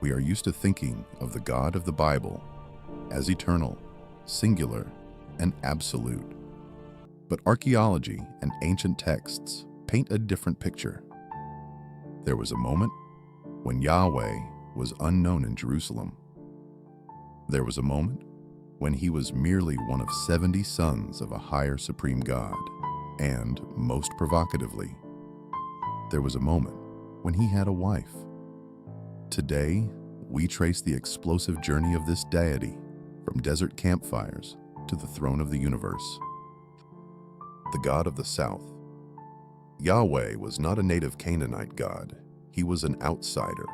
We are used to thinking of the God of the Bible as eternal, singular, and absolute. But archaeology and ancient texts paint a different picture. There was a moment when Yahweh was unknown in Jerusalem. There was a moment when he was merely one of 70 sons of a higher supreme God. And, most provocatively, there was a moment when he had a wife. Today, we trace the explosive journey of this deity from desert campfires to the throne of the universe. The God of the South. Yahweh was not a native Canaanite god. He was an outsider.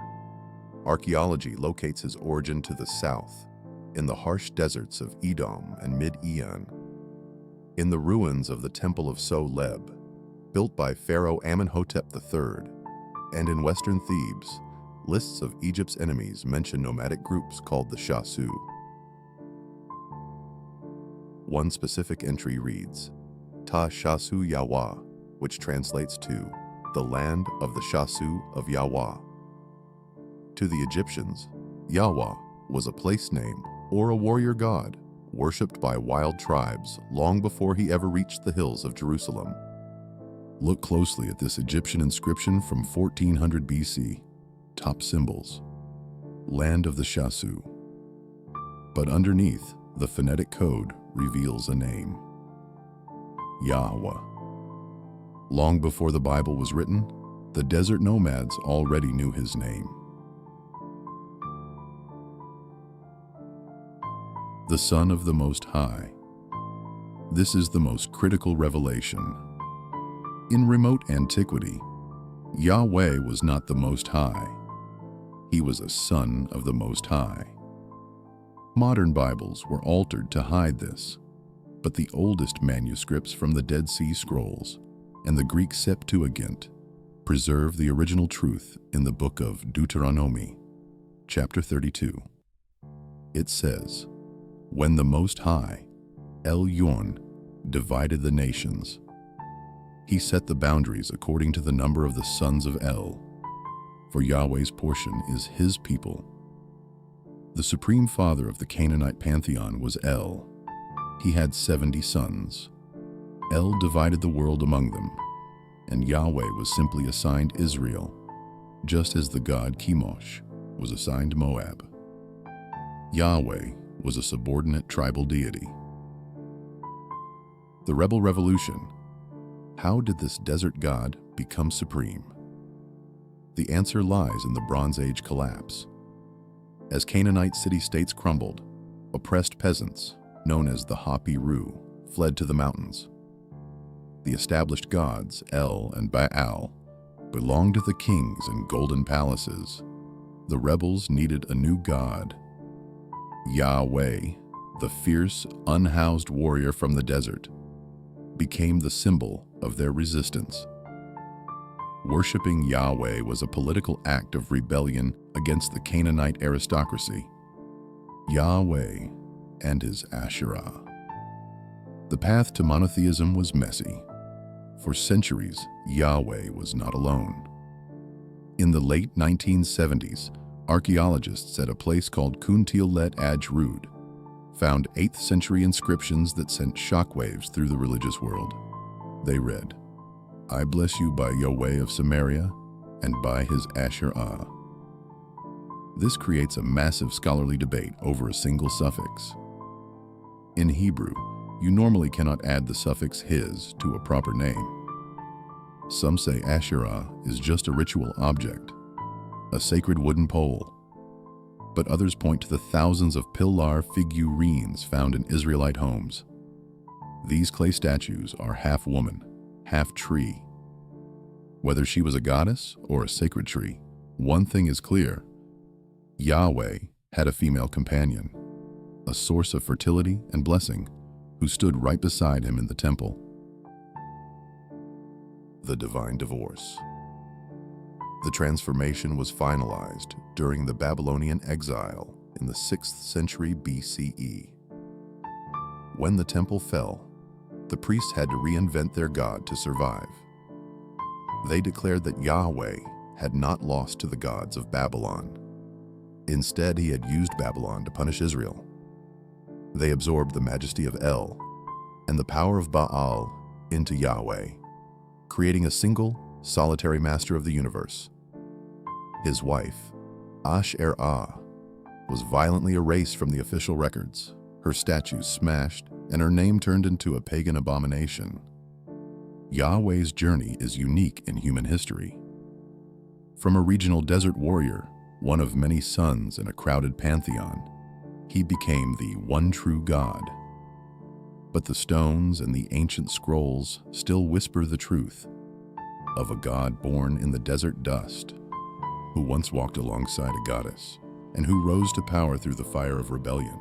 Archaeology locates his origin to the south, in the harsh deserts of Edom and Mid-Eon. In the ruins of the Temple of Soleb, built by Pharaoh Amenhotep III, and in western Thebes, lists of Egypt's enemies mention nomadic groups called the Shasu. One specific entry reads, Ta Shasu Yahwa, which translates to the land of the Shasu of Yahwah. To the Egyptians, Yahwah was a place name or a warrior god worshipped by wild tribes long before he ever reached the hills of Jerusalem. Look closely at this Egyptian inscription from 1400 BC. Top symbols, land of the Shasu. But underneath, the phonetic code reveals a name, Yahwah. Long before the Bible was written, the desert nomads already knew his name. The Son of the Most High. This is the most critical revelation. In remote antiquity, Yahweh was not the Most High. He was a son of the Most High. Modern Bibles were altered to hide this, but the oldest manuscripts from the Dead Sea Scrolls and the Greek Septuagint preserve the original truth in the book of Deuteronomy, chapter 32. It says, When the Most High, El-Yon, divided the nations, he set the boundaries according to the number of the sons of El, for Yahweh's portion is his people. The supreme father of the Canaanite pantheon was El. He had 70 sons. El divided the world among them, and Yahweh was simply assigned Israel, just as the god Chemosh was assigned Moab. Yahweh was a subordinate tribal deity. The rebel revolution. How did this desert god become supreme? The answer lies in the Bronze Age collapse. As Canaanite city-states crumbled, oppressed peasants, known as the Hapi-Ru, fled to the mountains. The established gods, El and Baal, belonged to the kings in golden palaces. The rebels needed a new god. Yahweh, the fierce, unhoused warrior from the desert, became the symbol of their resistance. Worshipping Yahweh was a political act of rebellion against the Canaanite aristocracy. Yahweh and his Asherah. The path to monotheism was messy. For centuries, Yahweh was not alone. In the late 1970s, archaeologists at a place called Kuntillet Ajrud found 8th century inscriptions that sent shockwaves through the religious world. They read, I bless you by Yahweh of Samaria and by his Asherah. This creates a massive scholarly debate over a single suffix. In Hebrew, you normally cannot add the suffix his to a proper name. Some say Asherah is just a ritual object, a sacred wooden pole, but others point to the thousands of pillar figurines found in Israelite homes. These clay statues are half woman, half tree. Whether she was a goddess or a sacred tree, one thing is clear. Yahweh had a female companion, a source of fertility and blessing, who stood right beside him in the temple. The divine divorce. The transformation was finalized during the Babylonian exile in the 6th century BCE. When the temple fell, the priests had to reinvent their god to survive. They declared that Yahweh had not lost to the gods of Babylon. Instead, he had used Babylon to punish Israel. They absorbed the majesty of El and the power of Baal into Yahweh, creating a single, solitary master of the universe. His wife, Asherah, was violently erased from the official records, her statues smashed, and her name turned into a pagan abomination. Yahweh's journey is unique in human history. From a regional desert warrior, one of many sons in a crowded pantheon, he became the one true God. But the stones and the ancient scrolls still whisper the truth of a God born in the desert dust, who once walked alongside a goddess, and who rose to power through the fire of rebellion.